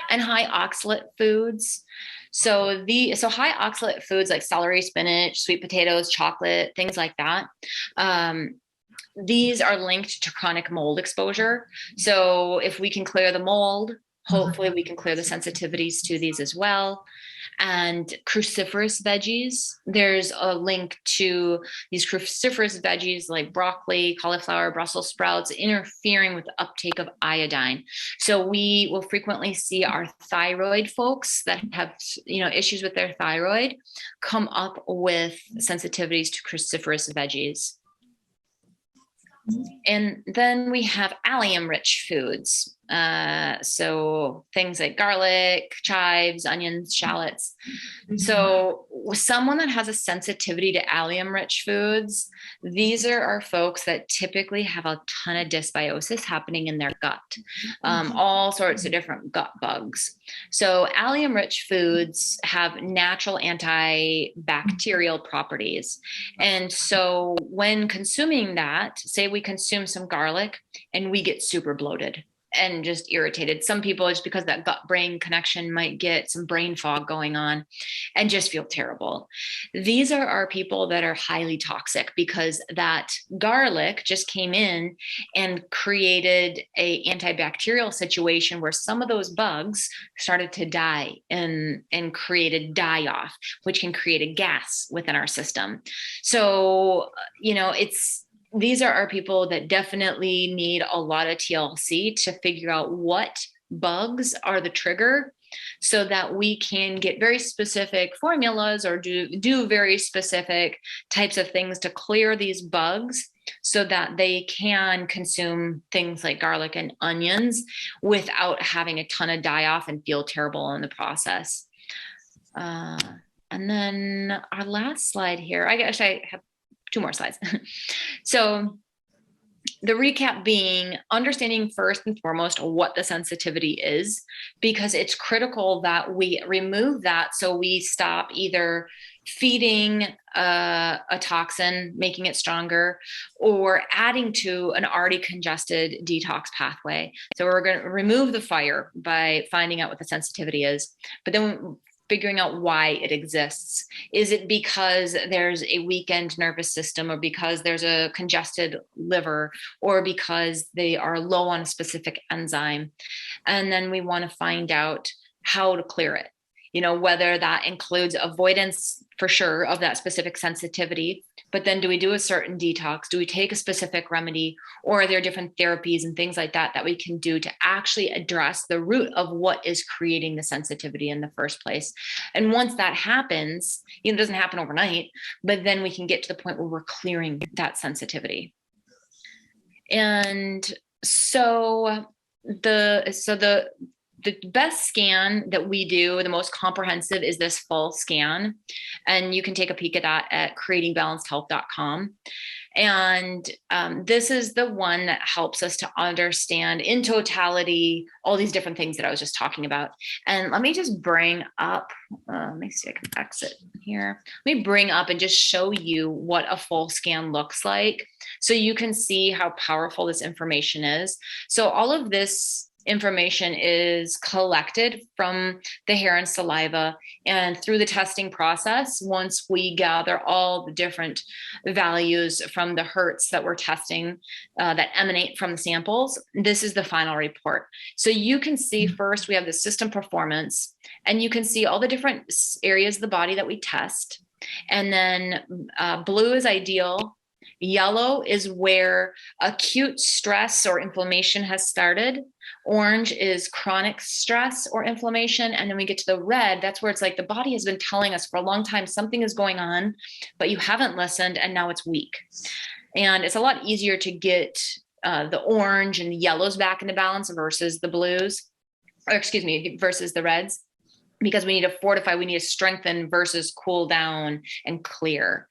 And high oxalate foods. So high oxalate foods like celery, spinach, sweet potatoes, chocolate, things like that. These are linked to chronic mold exposure. So if we can clear the mold, hopefully we can clear the sensitivities to these as well. And cruciferous veggies, there's a link to these cruciferous veggies like broccoli, cauliflower, Brussels sprouts, interfering with the uptake of iodine. So we will frequently see our thyroid folks that have, issues with their thyroid come up with sensitivities to cruciferous veggies. And then we have allium-rich foods. So things like garlic, chives, onions, shallots. So with someone that has a sensitivity to allium-rich foods, these are our folks that typically have a ton of dysbiosis happening in their gut, all sorts of different gut bugs. So allium-rich foods have natural antibacterial properties. And so when consuming that, say we consume some garlic and we get super bloated and just irritated. Some people, just because that gut brain connection, might get some brain fog going on and just feel terrible. These are our people that are highly toxic because that garlic just came in and created a antibacterial situation where some of those bugs started to die and created die-off, which can create a gas within our system. So, these are our people that definitely need a lot of TLC to figure out what bugs are the trigger so that we can get very specific formulas or do very specific types of things to clear these bugs so that they can consume things like garlic and onions without having a ton of die off and feel terrible in the process. And then our last slide here, I guess I have 2 more slides. So the recap being understanding first and foremost what the sensitivity is, because it's critical that we remove that so we stop either feeding a toxin, making it stronger, or adding to an already congested detox pathway. So we're going to remove the fire by finding out what the sensitivity is, but then figuring out why it exists. Is it because there's a weakened nervous system, or because there's a congested liver, or because they are low on a specific enzyme? And then we want to find out how to clear it. Whether that includes avoidance for sure of that specific sensitivity, but then do we do a certain detox? Do we take a specific remedy, or are there different therapies and things like that we can do to actually address the root of what is creating the sensitivity in the first place? And once that happens, it doesn't happen overnight, but then we can get to the point where we're clearing that sensitivity. And so the best scan that we do, the most comprehensive, is this full scan. And you can take a peek at that at creatingbalancedhealth.com. And this is the one that helps us to understand in totality all these different things that I was just talking about. And let me just bring up, let me see if I can exit here. Let me bring up and just show you what a full scan looks like, so you can see how powerful this information is. So all of this information is collected from the hair and saliva, and through the testing process, once we gather all the different values from the hertz that we're testing that emanate from the samples, this is the final report. So you can see first we have the system performance, and you can see all the different areas of the body that we test. And then blue is ideal. Yellow is where acute stress or inflammation has started. Orange is chronic stress or inflammation. And then we get to the red. That's where it's like the body has been telling us for a long time something is going on, but you haven't listened, and now it's weak. And it's a lot easier to get the orange and the yellows back into balance versus the blues, or excuse me, versus the reds, because we need to fortify, we need to strengthen versus cool down and clear.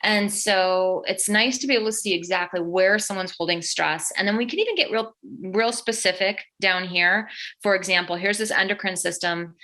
And so it's nice to be able to see exactly where someone's holding stress. And then we can even get real specific down here. For example, here's this endocrine system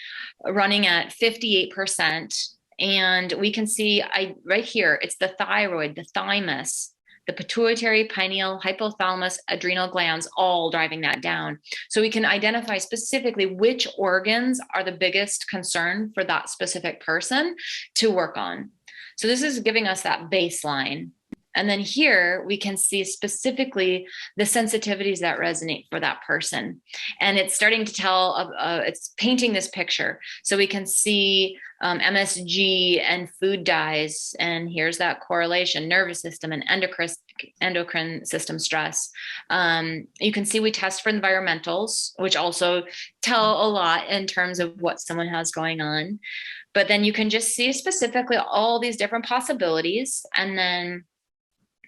running at 58%. And we can see right here, it's the thyroid, the thymus, the pituitary, pineal, hypothalamus, adrenal glands, all driving that down. So we can identify specifically which organs are the biggest concern for that specific person to work on. So this is giving us that baseline. And then here we can see specifically the sensitivities that resonate for that person. And it's starting to tell, it's painting this picture. So we can see MSG and food dyes. And here's that correlation, nervous system and endocrine system stress. You can see we test for environmentals, which also tell a lot in terms of what someone has going on. But then you can just see specifically all these different possibilities. And then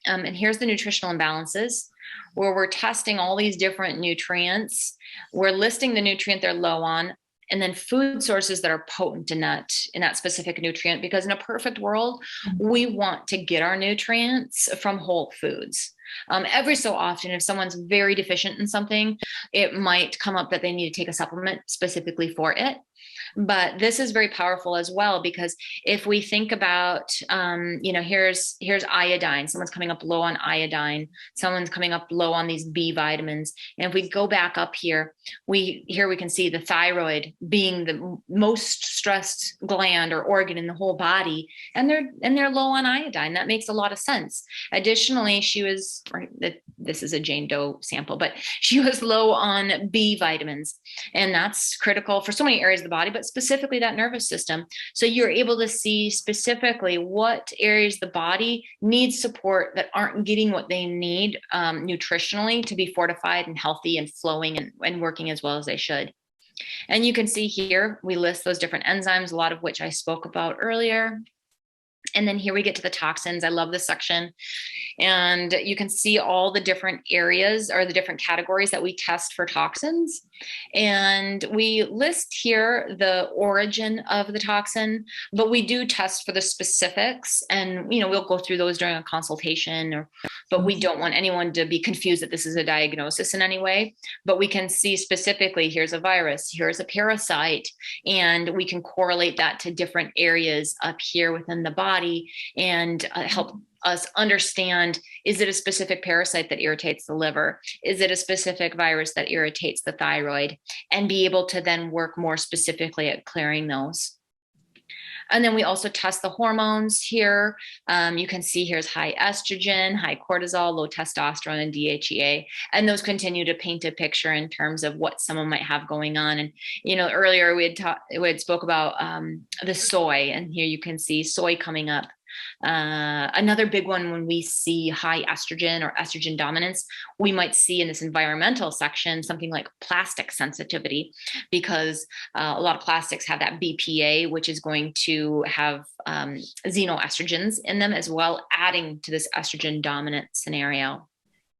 and here's the nutritional imbalances, where we're testing all these different nutrients. We're listing the nutrient they're low on, and then food sources that are potent in that specific nutrient, because in a perfect world, we want to get our nutrients from whole foods. Every so often, if someone's very deficient in something, it might come up that they need to take a supplement specifically for it. But this is very powerful as well, because if we think about, here's iodine, someone's coming up low on iodine, someone's coming up low on these B vitamins. And if we go back up here, we can see the thyroid being the most stressed gland or organ in the whole body, and they're low on iodine. That makes a lot of sense. Additionally, this is a Jane Doe sample, but she was low on B vitamins, and that's critical for so many areas of the body, but specifically that nervous system. So you're able to see specifically what areas of the body need support that aren't getting what they need nutritionally to be fortified and healthy and flowing and working as well as they should. And you can see here, we list those different enzymes, a lot of which I spoke about earlier. And then here we get to the toxins. I love this section. And you can see all the different areas or the different categories that we test for toxins. And we list here the origin of the toxin, but we do test for the specifics. And, we'll go through those during a consultation, but we don't want anyone to be confused that this is a diagnosis in any way. But we can see specifically, here's a virus, here's a parasite, and we can correlate that to different areas up here within the body and help us understand, is it a specific parasite that irritates the liver? Is it a specific virus that irritates the thyroid? And be able to then work more specifically at clearing those. And then we also test the hormones here. You can see here's high estrogen, high cortisol, low testosterone, and DHEA. And those continue to paint a picture in terms of what someone might have going on. And, earlier we had spoke about the soy, and here you can see soy coming up. Another big one, when we see high estrogen or estrogen dominance, we might see in this environmental section something like plastic sensitivity, because a lot of plastics have that BPA, which is going to have xenoestrogens in them as well, adding to this estrogen dominant scenario.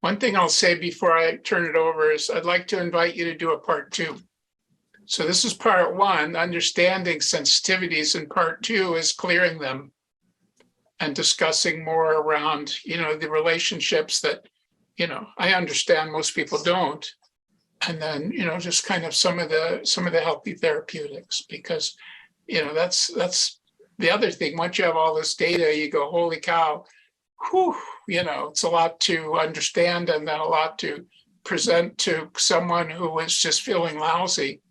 One thing I'll say before I turn it over is I'd like to invite you to do a part 2. So this is part 1, understanding sensitivities, and part 2 is clearing them and discussing more around, the relationships that, I understand most people don't. And then, just kind of some of the healthy therapeutics, because, that's the other thing. Once you have all this data, you go, holy cow, whew, it's a lot to understand, and then a lot to present to someone who is just feeling lousy.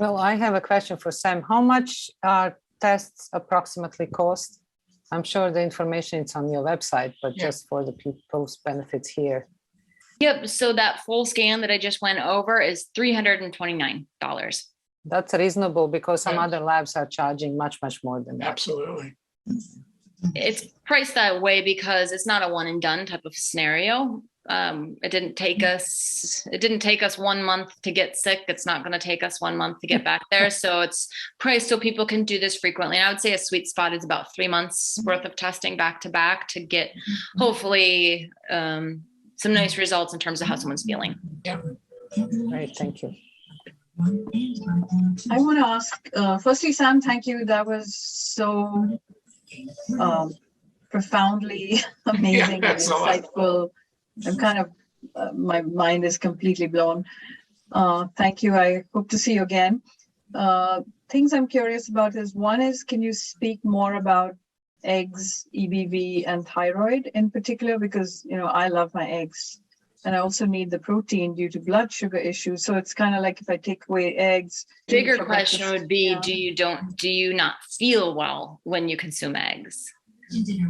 Well, I have a question for Sam. How much tests approximately cost? I'm sure the information is on your website, but just for the people's benefits here. Yep. So that full scan that I just went over is $329. That's reasonable, because some other labs are charging much, much more than that. Absolutely. It's priced that way because it's not a one and done type of scenario. It didn't take us 1 month to get sick. It's not going to take us 1 month to get back there. So it's priced so people can do this frequently. And I would say a sweet spot is about 3 months worth of testing back to back to get hopefully some nice results in terms of how someone's feeling. Yeah. Great. Thank you. I want to ask, firstly, Sam, thank you. That was so profoundly amazing and insightful. I'm kind of, my mind is completely blown. Thank you. I hope to see you again. Things I'm curious about is, one is, can you speak more about eggs, EBV, and thyroid in particular? Because, I love my eggs, and I also need the protein due to blood sugar issues. So it's kind of like, if I take away eggs. Bigger question would be, do you not feel well when you consume eggs? If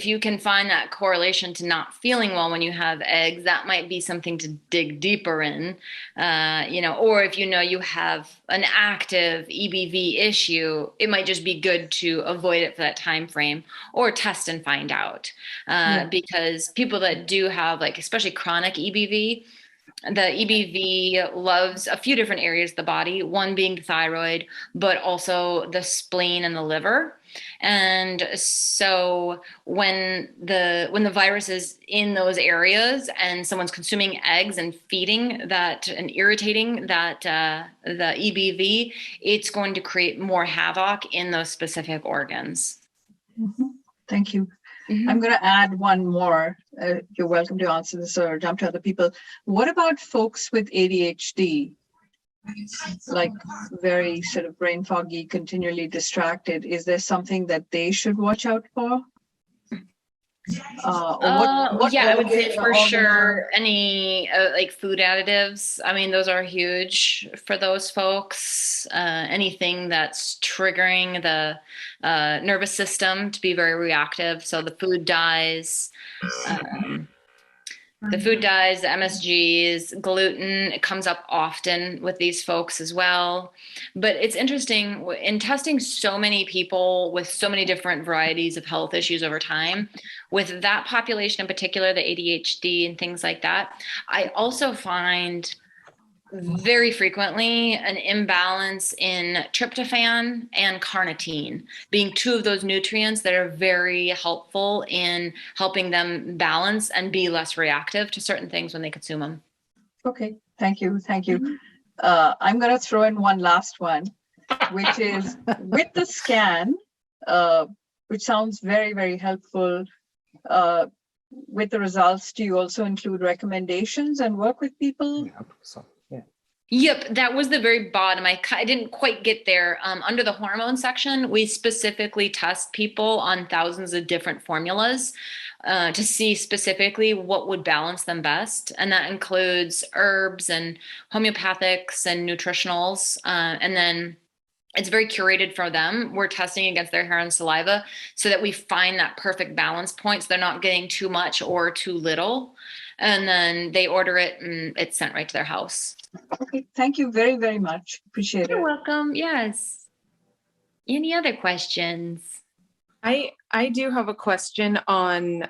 you can find that correlation to not feeling well when you have eggs, that might be something to dig deeper in, or if you have an active EBV issue, it might just be good to avoid it for that time frame, or test and find out, because people that do have, like, especially chronic EBV, the EBV loves a few different areas of the body, one being the thyroid, but also the spleen and the liver. And so when the virus is in those areas and someone's consuming eggs and feeding that and irritating that the EBV, it's going to create more havoc in those specific organs. Mm-hmm. Thank you. Mm-hmm. I'm going to add one more. You're welcome to answer this or jump to other people. What about folks with ADHD? Like, very sort of brain foggy, continually distracted. Is there something that they should watch out for? I would say for sure any like food additives. I mean, those are huge for those folks. Anything that's triggering the nervous system to be very reactive. So the food dyes, the MSGs, gluten, it comes up often with these folks as well. But it's interesting, in testing so many people with so many different varieties of health issues over time, with that population in particular, the ADHD and things like that, I also find very frequently an imbalance in tryptophan and carnitine, being two of those nutrients that are very helpful in helping them balance and be less reactive to certain things when they consume them. Okay, thank you. Thank you. I'm going to throw in one last one, which is with the scan, which sounds very, very helpful. With the results, do you also include recommendations and work with people? Yeah, so, yeah. Yep, that was the very bottom. I didn't quite get there. Under the hormone section, we specifically test people on thousands of different formulas to see specifically what would balance them best. And that includes herbs and homeopathics and nutritionals. And then it's very curated for them. We're testing against their hair and saliva so that we find that perfect balance point so they're not getting too much or too little. And then they order it and it's sent right to their house. Okay, thank you very, very much. Appreciate it. You're welcome. Yes. Any other questions? I do have a question on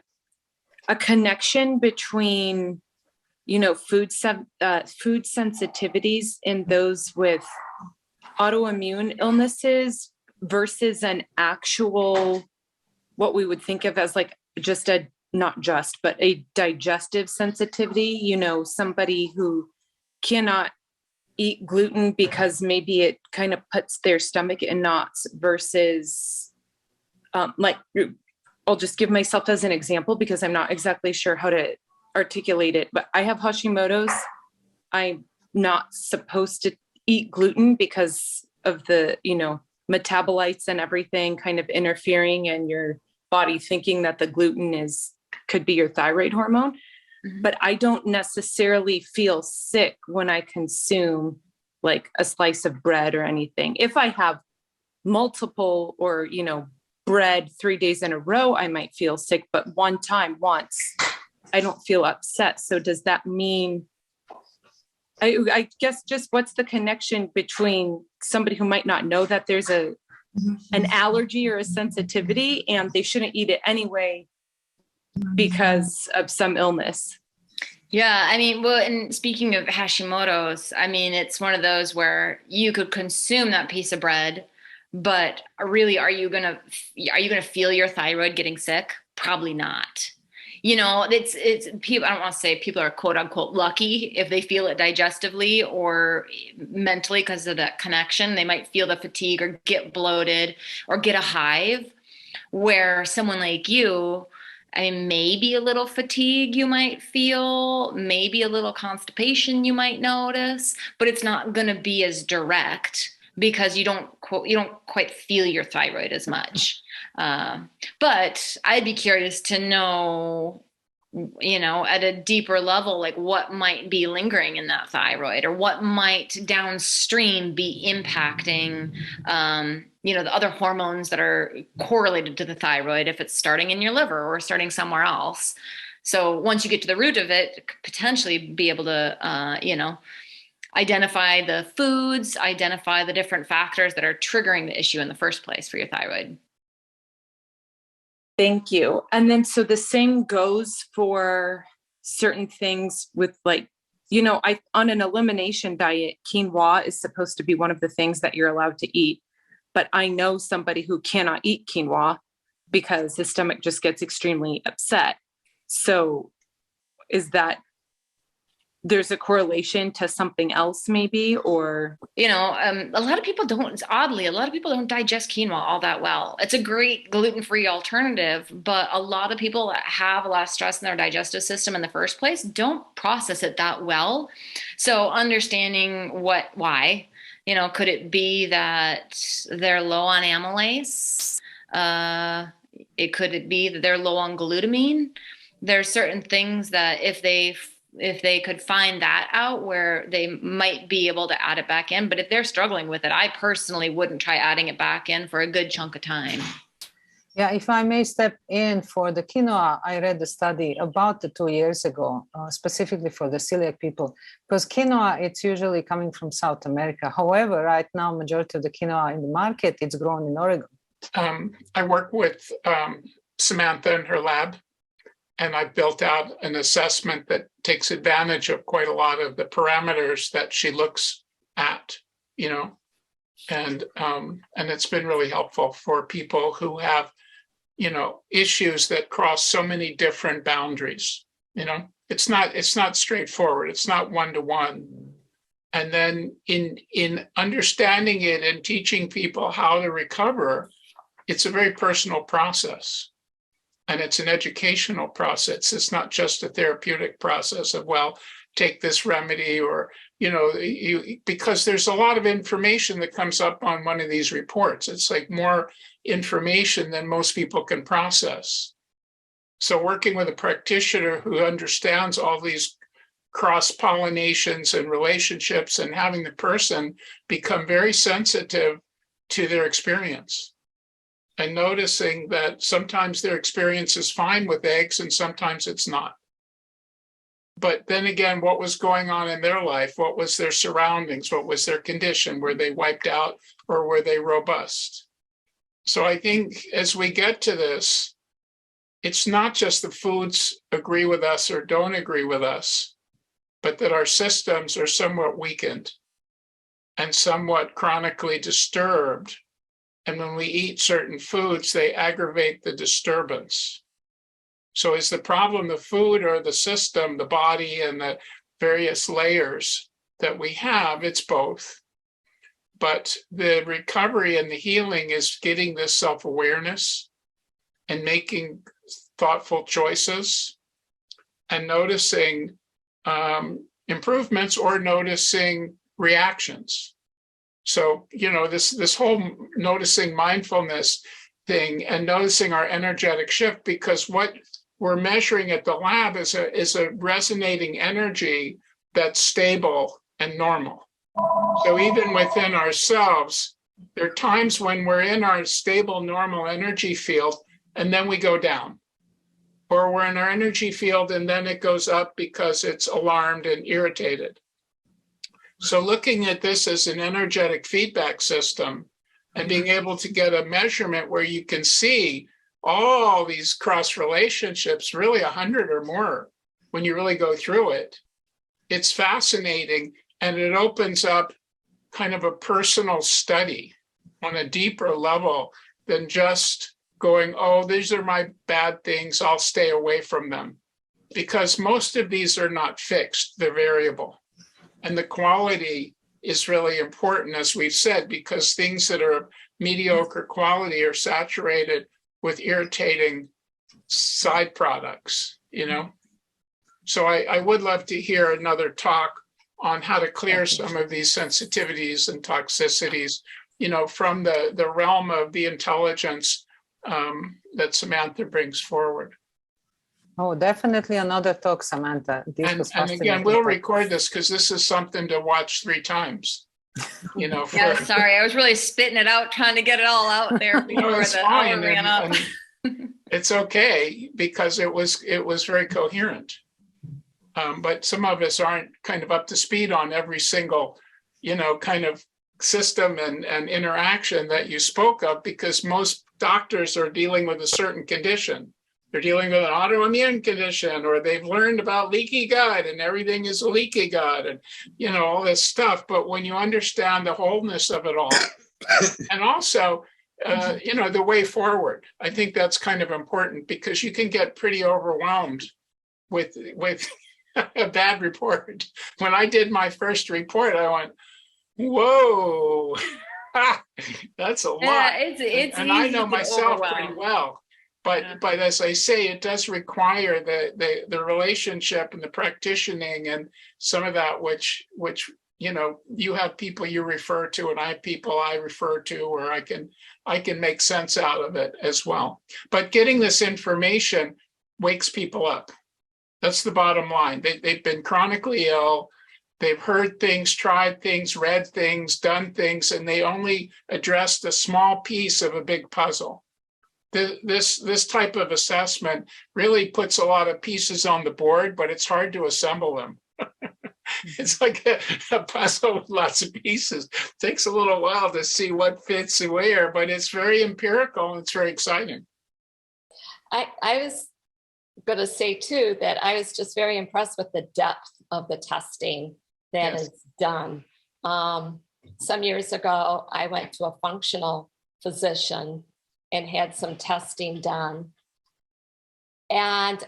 a connection between, food sensitivities in those with autoimmune illnesses versus an actual, what we would think of as like just a, not just, but a digestive sensitivity, somebody who cannot eat gluten because maybe it kind of puts their stomach in knots versus I'll just give myself as an example because I'm not exactly sure how to articulate it, but I have Hashimoto's. I'm not supposed to eat gluten because of the, metabolites and everything kind of interfering and your body thinking that the gluten could be your thyroid hormone. Mm-hmm. But I don't necessarily feel sick when I consume like a slice of bread or anything. If I have multiple or, bread 3 days in a row, I might feel sick, but once, I don't feel upset. So does that mean, I guess just what's the connection between somebody who might not know that there's an allergy or a sensitivity and they shouldn't eat it anyway because of some illness? Yeah, and speaking of Hashimoto's, it's one of those where you could consume that piece of bread, but really, are you gonna feel your thyroid getting sick? Probably not. It's people. I don't want to say people are quote unquote lucky if they feel it digestively or mentally because of that connection. They might feel the fatigue or get bloated or get a hive. Where someone like you, maybe a little fatigue you might feel, maybe a little constipation you might notice, but it's not going to be as direct because you don't quite feel your thyroid as much. But I'd be curious to know, at a deeper level, like what might be lingering in that thyroid or what might downstream be impacting, the other hormones that are correlated to the thyroid, if it's starting in your liver or starting somewhere else. So once you get to the root of it, potentially be able to, identify the foods, identify the different factors that are triggering the issue in the first place for your thyroid. Thank you. And then, so the same goes for certain things with like, on an elimination diet, quinoa is supposed to be one of the things that you're allowed to eat. But I know somebody who cannot eat quinoa because his stomach just gets extremely upset. So there's a correlation to something else maybe, or? A lot of people don't digest quinoa all that well. It's a great gluten-free alternative, but a lot of people that have a lot of stress in their digestive system in the first place don't process it that well. So understanding why, could it be that they're low on amylase? Could it be that they're low on glutamine? There's certain things that if they could find that out where they might be able to add it back in. But if they're struggling with it, I personally wouldn't try adding it back in for a good chunk of time. Yeah, if I may step in for the quinoa, I read the study about 2 years ago, specifically for the celiac people, because quinoa, it's usually coming from South America. However, right now, majority of the quinoa in the market, it's grown in Oregon. I work with Samantha in her lab. And I've built out an assessment that takes advantage of quite a lot of the parameters that she looks at, and it's been really helpful for people who have, issues that cross so many different boundaries. It's not straightforward. It's not one-to-one. And then in understanding it and teaching people how to recover, it's a very personal process. And it's an educational process. It's not just a therapeutic process of, well, take this remedy or, because there's a lot of information that comes up on one of these reports. It's like more information than most people can process. So working with a practitioner who understands all these cross-pollinations and relationships and having the person become very sensitive to their experience and noticing that sometimes their experience is fine with eggs and sometimes it's not. But then again, what was going on in their life? What was their surroundings? What was their condition? Were they wiped out or were they robust? So I think as we get to this, it's not just the foods agree with us or don't agree with us, but that our systems are somewhat weakened and somewhat chronically disturbed. And when we eat certain foods, they aggravate the disturbance. So is the problem the food or the system, the body, and the various layers that we have? It's both. But the recovery and the healing is getting this self-awareness and making thoughtful choices and noticing improvements or noticing reactions. So, this whole noticing mindfulness thing and noticing our energetic shift, because what we're measuring at the lab is a resonating energy that's stable and normal. So even within ourselves, there are times when we're in our stable, normal energy field, and then we go down. Or we're in our energy field and then it goes up because it's alarmed and irritated. So looking at this as an energetic feedback system and being able to get a measurement where you can see all these cross relationships, really 100 or more, when you really go through it, it's fascinating. And it opens up kind of a personal study on a deeper level than just going, oh, these are my bad things, I'll stay away from them. Because most of these are not fixed, they're variable. And the quality is really important, as we've said, because things that are mediocre quality are saturated with irritating side products, So I would love to hear another talk on how to clear some of these sensitivities and toxicities, from the realm of the intelligence that Samantha brings forward. Oh, definitely another talk, Samantha. And again, we'll record this because this is something to watch 3 times. Yeah, sorry, I was really spitting it out, trying to get it all out there before the hour ran up. It's okay because it was very coherent. But some of us aren't kind of up to speed on every single, kind of system and interaction that you spoke of, because most doctors are dealing with a certain condition. They're dealing with an autoimmune condition, or they've learned about leaky gut and everything is a leaky gut and, all this stuff. But when you understand the wholeness of it all, and also, the way forward, I think that's kind of important, because you can get pretty overwhelmed with a bad report. When I did my first report, I went, whoa, that's a lot. Yeah, it's and I know myself pretty well. But as I say, it does require the relationship and the practicing and some of that, which you have people you refer to, and I have people I refer to, or I can make sense out of it as well. But getting this information wakes people up. That's the bottom line. They've been chronically ill. They've heard things, tried things, read things, done things, and they only addressed a small piece of a big puzzle. This type of assessment really puts a lot of pieces on the board, but it's hard to assemble them. It's like a puzzle with lots of pieces. It takes a little while to see what fits where, but it's very empirical and it's very exciting. I was going to say too that I was just very impressed with the depth of the testing that is done. Some years ago, I went to a functional physician and had some testing done. And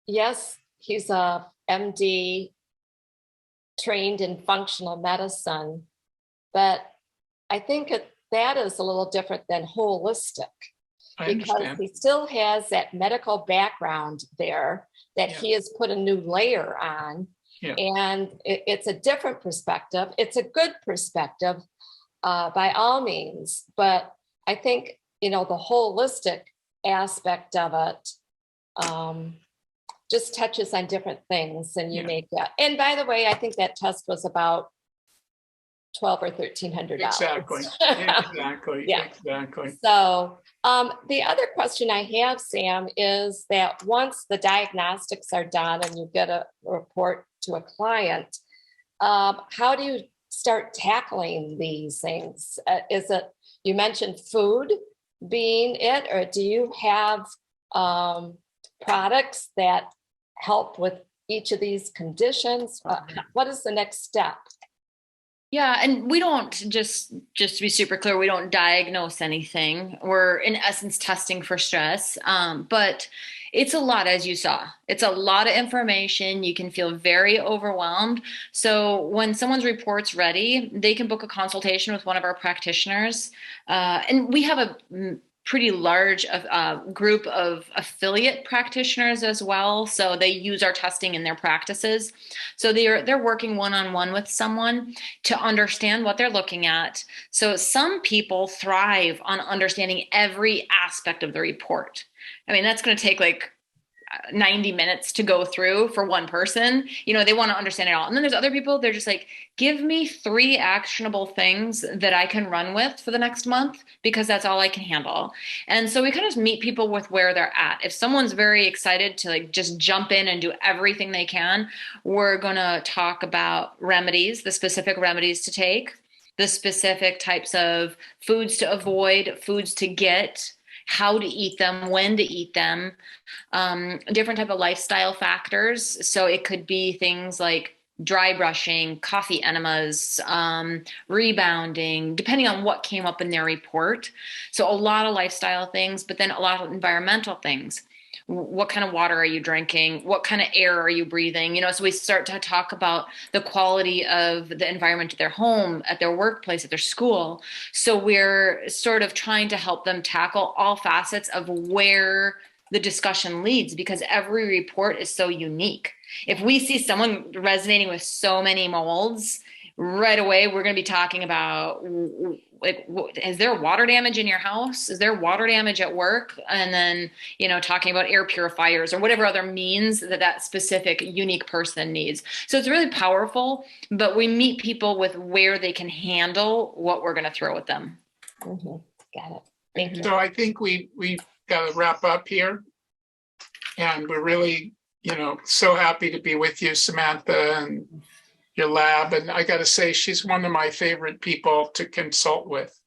yes, he's a MD trained in functional medicine, but I think that is a little different than holistic, because he still has that medical background there that he has put a new layer on. Yeah. And it's a different perspective. It's a good perspective by all means, but I think, the holistic aspect of it just touches on different things, and you make that. And by the way, I think that test was about $1,200 or $1,300. Exactly. Exactly. So the other question I have, Sam, is that once the diagnostics are done and you get a report to a client, how do you start tackling these things? Is it, you mentioned food being it, or do you have products that help with each of these conditions? What is the next step? Yeah, and we don't, just to be super clear, we don't diagnose anything. We're in essence testing for stress, but it's a lot, as you saw. It's a lot of information. You can feel very overwhelmed. So when someone's report's ready, they can book a consultation with one of our practitioners. And we have a pretty large group of affiliate practitioners as well. So they use our testing in their practices. So they're working one-on-one with someone to understand what they're looking at. So some people thrive on understanding every aspect of the report. I mean, that's going to take like 90 minutes to go through for one person. They want to understand it all. And then there's other people, they're just like, give me 3 actionable things that I can run with for the next month, because that's all I can handle. And so we kind of meet people with where they're at. If someone's very excited to like just jump in and do everything they can, we're going to talk about remedies, the specific remedies to take, the specific types of foods to avoid, foods to get, how to eat them, when to eat them, different type of lifestyle factors. So it could be things like dry brushing, coffee enemas, rebounding, depending on what came up in their report. So a lot of lifestyle things, but then a lot of environmental things. What kind of water are you drinking? What kind of air are you breathing? So we start to talk about the quality of the environment at their home, at their workplace, at their school. So we're sort of trying to help them tackle all facets of where the discussion leads, because every report is so unique. If we see someone resonating with so many molds, right away, we're going to be talking about, like, is there water damage in your house? Is there water damage at work? And then, talking about air purifiers or whatever other means that specific unique person needs. So it's really powerful, but we meet people with where they can handle what we're going to throw at them. Mm-hmm. Got it. Thank you. So I think we've got to wrap up here. And we're really, so happy to be with you, Samantha, and your lab. And I got to say, she's one of my favorite people to consult with.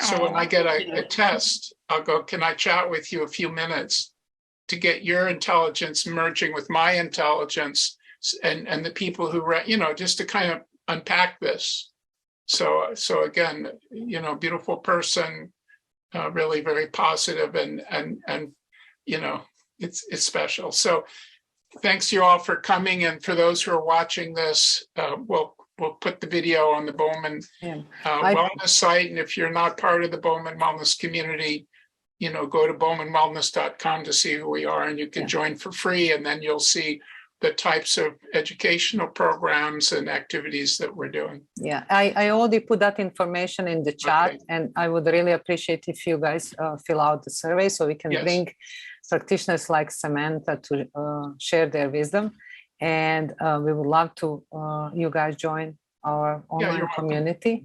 So when I get a test, I'll go, can I chat with you a few minutes to get your intelligence merging with my intelligence and the people who, just to kind of unpack this. So again, beautiful person, really very positive and it's special. So thanks you all for coming. And for those who are watching this, we'll put the video on the Bauman Wellness site. And if you're not part of the Bauman Wellness community, go to baumanwellness.com to see who we are, and you can join for free. And then you'll see the types of educational programs and activities that we're doing. Yeah, I already put that information in the chat, and I would really appreciate if you guys fill out the survey so we can bring practitioners like Samantha to share their wisdom. And we would love to you guys join our online community.